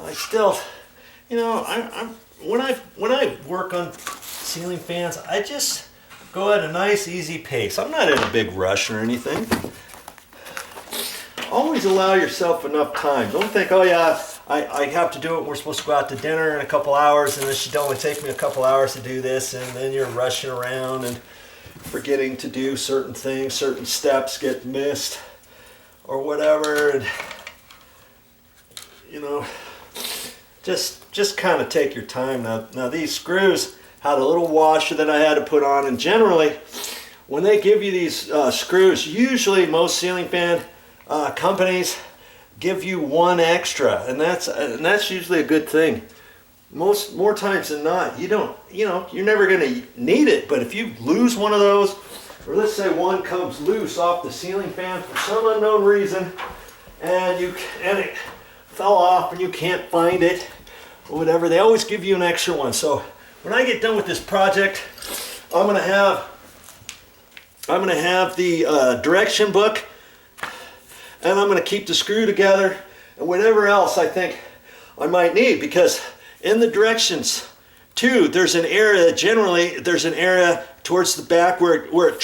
I still, you know, when I work on ceiling fans, I just go at a nice, easy pace. I'm not in a big rush or anything. Always allow yourself enough time. Don't think, oh yeah, I have to do it. We're supposed to go out to dinner in a couple hours, and this should only take me a couple hours to do this, and then you're rushing around and forgetting to do certain things, certain steps get missed or whatever, and you know, just kind of take your time. Now these screws had a little washer that I had to put on, and generally when they give you these screws, usually most ceiling fan companies give you one extra, and that's usually a good thing. More times than not, you're never going to need it, but if you lose one of those, or let's say one comes loose off the ceiling fan for some unknown reason, and it fell off and you can't find it or whatever, they always give you an extra one. So when I get done with this project, I'm going to have the direction book, and I'm going to keep the screw together and whatever else I think I might need, because in the directions too, there's an area towards the back where it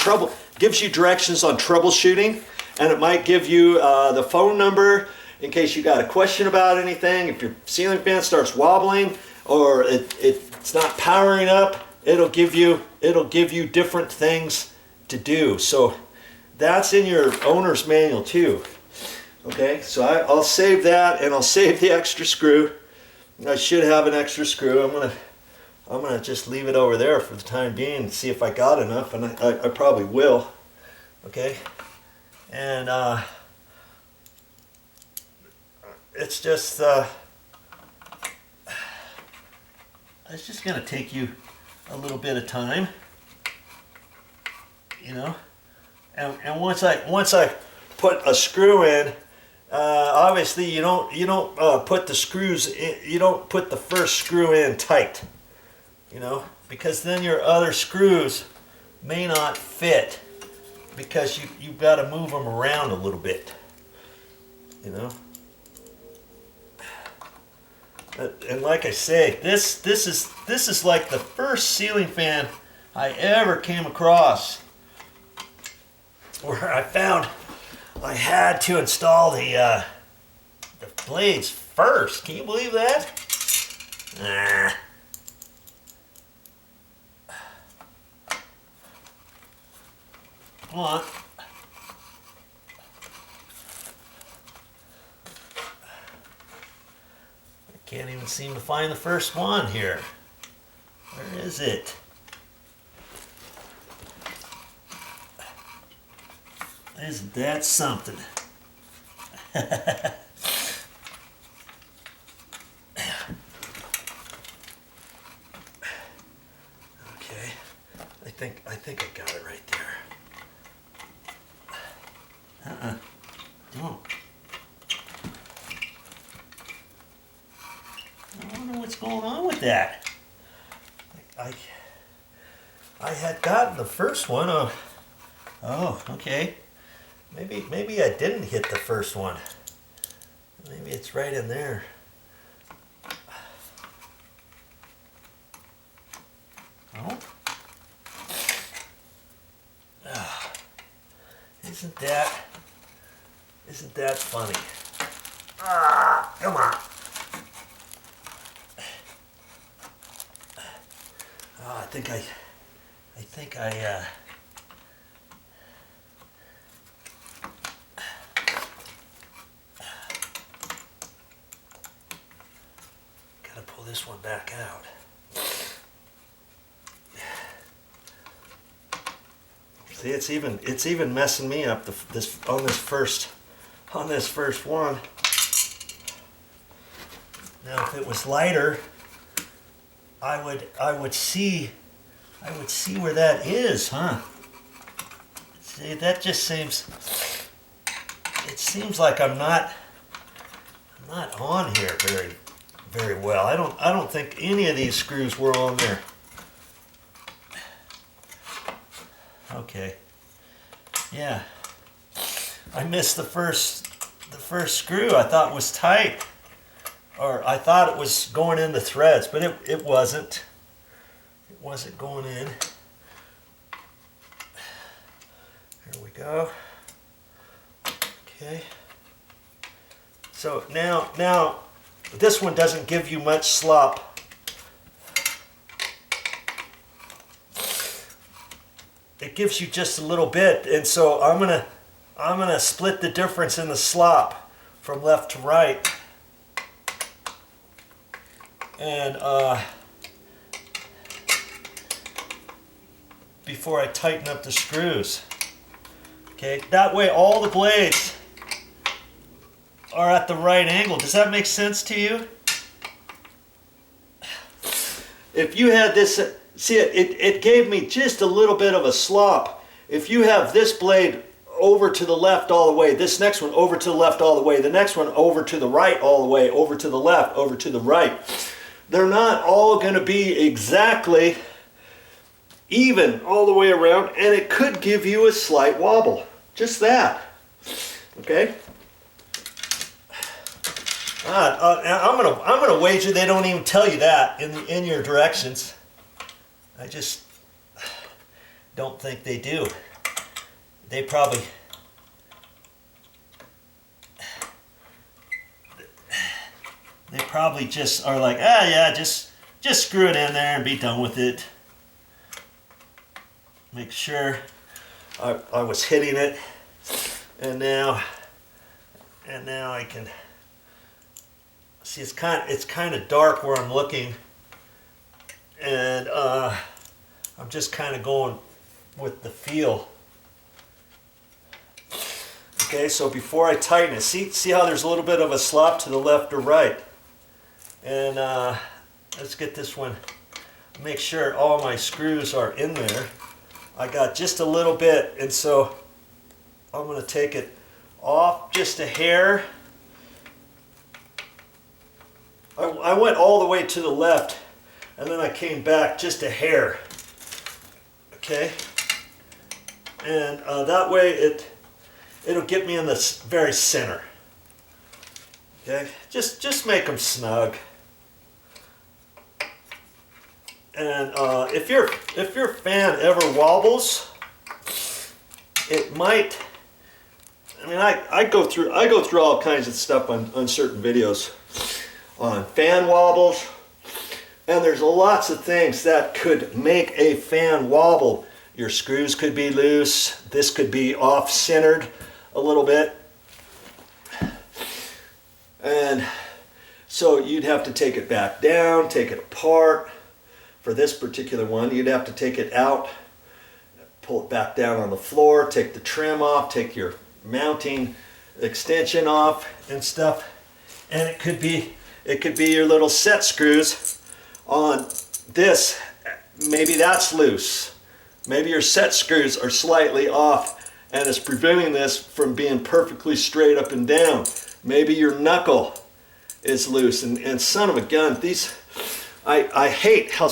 gives you directions on troubleshooting, and it might give you the phone number in case you got a question about anything. If your ceiling fan starts wobbling or it's not powering up, it'll give you different things to do. So that's in your owner's manual too. Okay, so I'll save that, and I'll save the extra screw. I should have an extra screw. I'm gonna just leave it over there for the time being and see if I got enough, and I probably will. Okay, and it's just gonna take you a little bit of time, you know. And once I put a screw in, obviously you don't put the screws in, you don't put the first screw in tight, you know, because then your other screws may not fit, because you've got to move them around a little bit, you know. And like I say, this is like the first ceiling fan I ever came across where I found I had to install the blades first. Can you believe that? Come on. I can't even seem to find the first one here. Where is it? Isn't that something? Okay, I think I got it right there. Don't. I wonder what's going on with that. I had gotten the first one. Oh, okay. Maybe I didn't hit the first one. Maybe it's right in there. Oh. Isn't that funny? Come on. Oh, I think I gotta pull this one back out. See, it's even messing me up on this first one. Now, if it was lighter, I would see where that is, huh? See, that just seems, it seems like I'm not on here very well. I don't think any of these screws were on there. Okay. Yeah. I missed the first screw I thought was tight. or I thought it was going in the threads, but it wasn't. It wasn't going in. There we go. Okay. So now this one doesn't give you much slop. It gives you just a little bit, and so I'm gonna split the difference in the slop from left to right, and before I tighten up the screws. Okay, that way all the blades are at the right angle. Does that make sense to you? If you had this, see it gave me just a little bit of a slop. If you have this blade over to the left all the way, this next one over to the left all the way, the next one over to the right all the way, over to the left, over to the right, they're not all going to be exactly even all the way around, and it could give you a slight wobble. Just that. Okay. I'm gonna wager they don't even tell you that in your directions. I just don't think they do. They probably just are like, ah, yeah, just screw it in there and be done with it. Make sure I was hitting it, and now I can see it's kind of dark where I'm looking, and I'm just kind of going with the feel. Okay, so before I tighten it, see how there's a little bit of a slop to the left or right, and let's get this one. Make sure all my screws are in there. I got just a little bit, and so I'm going to take it off just a hair. I went all the way to the left, and then I came back just a hair. Okay, and that way it'll get me in the very center. Okay, just make them snug. And if your fan ever wobbles, it might. I mean, I go through all kinds of stuff on certain videos on fan wobbles, and there's lots of things that could make a fan wobble. Your screws could be loose. This could be off-centered a little bit, and so you'd have to take it back down, take it apart. For this particular one, you'd have to take it out, pull it back down on the floor, take the trim off, take your mounting extension off and stuff. And it could be your little set screws on this. Maybe that's loose. Maybe your set screws are slightly off and it's preventing this from being perfectly straight up and down. Maybe your knuckle is loose, and son of a gun, these. I hate how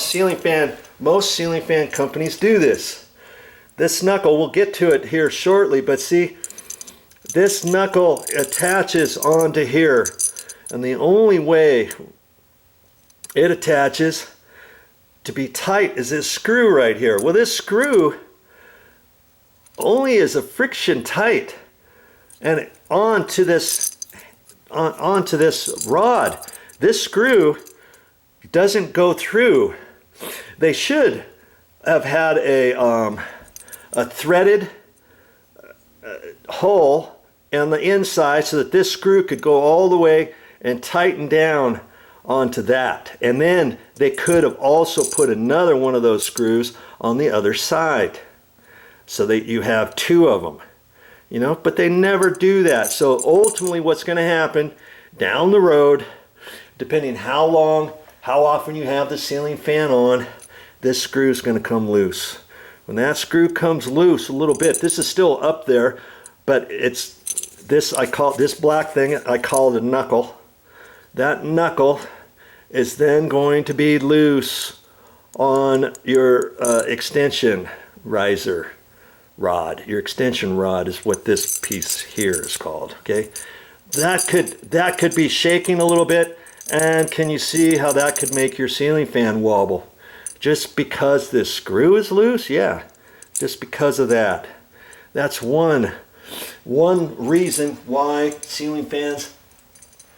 most ceiling fan companies do this. This knuckle, we'll get to it here shortly, but see, this knuckle attaches onto here, and the only way it attaches to be tight is this screw right here. Well, this screw only is a friction tight, and onto this rod. This screw doesn't go through. They should have had a threaded hole on the inside so that this screw could go all the way and tighten down onto that. And then they could have also put another one of those screws on the other side so that you have two of them, you know, but they never do that. So ultimately what's going to happen down the road, depending how often you have the ceiling fan on, this screw is going to come loose. When that screw comes loose a little bit, this is still up there, but it's this, I call this black thing, I call it a knuckle. That knuckle is then going to be loose on your extension riser rod. Your extension rod is what this piece here is called. Okay, that could be shaking a little bit, And can you see how that could make your ceiling fan wobble? Just because this screw is loose? Yeah, just because of that. That's one reason why ceiling fans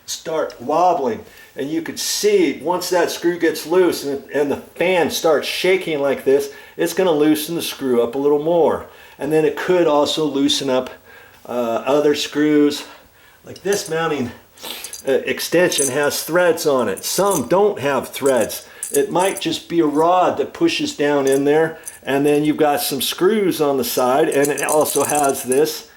start wobbling. And you could see once that screw gets loose and the fan starts shaking like this, it's going to loosen the screw up a little more. And then it could also loosen up other screws. Like this mounting extension has threads on it. Some don't have threads. It might just be a rod that pushes down in there, and then you've got some screws on the side, and it also has this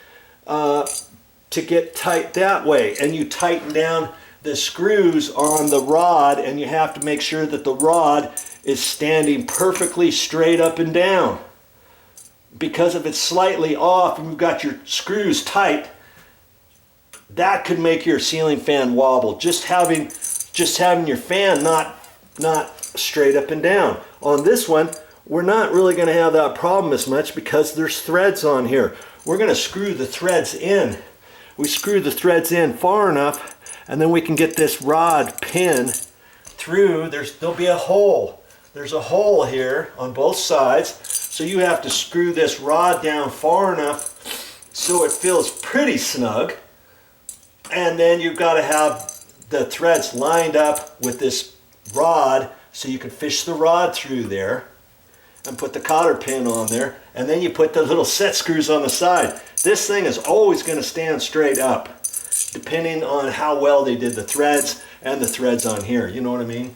to get tight that way. And you tighten down the screws on the rod, and you have to make sure that the rod is standing perfectly straight up and down. Because if it's slightly off and you've got your screws tight, that could make your ceiling fan wobble. Just having your fan not straight up and down. On this one, we're not really going to have that problem as much because there's threads on here. We're going to screw the threads in. We screw the threads in far enough, and then we can get this rod pin through. There'll be a hole. There's a hole here on both sides, so you have to screw this rod down far enough so it feels pretty snug. And then you've got to have the threads lined up with this rod so you can fish the rod through there and put the cotter pin on there, and then you put the little set screws on the side. This thing is always going to stand straight up depending on how well they did the threads and the threads on here, you know what I mean?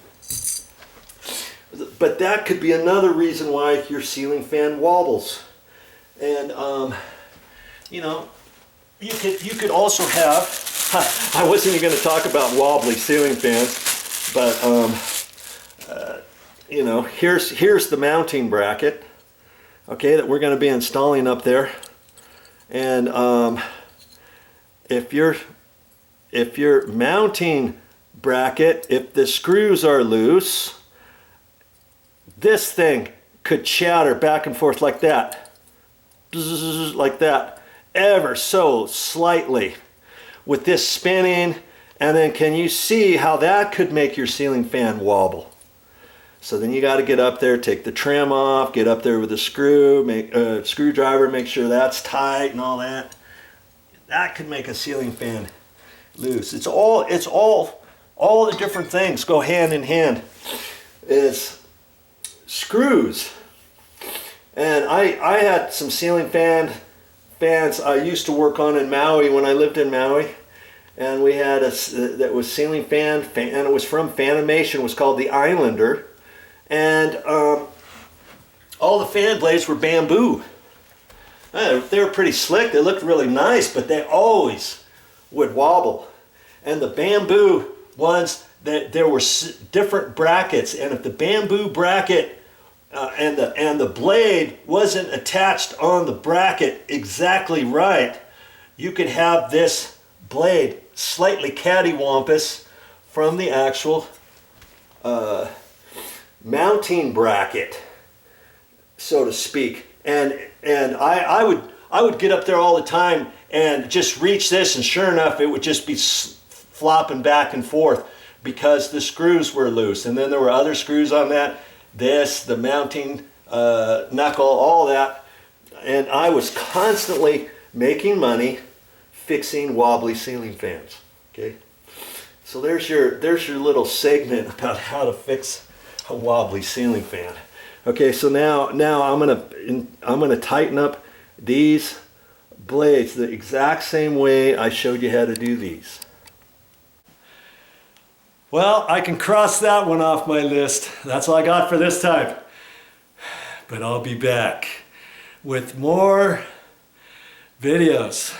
But that could be another reason why your ceiling fan wobbles. And you know, you could also have I wasn't even going to talk about wobbly ceiling fans, but you know, here's the mounting bracket, okay, that we're going to be installing up there. And if your mounting bracket, if the screws are loose, this thing could chatter back and forth like that, like that, ever so slightly, with this spinning. And then can you see how that could make your ceiling fan wobble? So then you got to get up there, take the trim off, get up there with a screwdriver, make sure that's tight and all that. That could make a ceiling fan loose. It's all the different things go hand in hand. Is screws. And I had some ceiling fans I used to work on in Maui when I lived in Maui, and we had that was ceiling fan, and it was from Fanimation. It was called the Islander, and all the fan blades were bamboo. They were pretty slick. They looked really nice, but they always would wobble. And the bamboo ones, there were different brackets, and if the bamboo bracket and the blade wasn't attached on the bracket exactly right, you could have this blade slightly cattywampus from the actual mounting bracket, so to speak. And I would get up there all the time and just reach this, and sure enough, it would just be flopping back and forth because the screws were loose. And then there were other screws on that. The mounting knuckle, all that, and I was constantly making money fixing wobbly ceiling fans. Okay, so there's your little segment about how to fix a wobbly ceiling fan. Okay, so now I'm gonna tighten up these blades the exact same way I showed you how to do these. Well, I can cross that one off my list. That's all I got for this time. But I'll be back with more videos.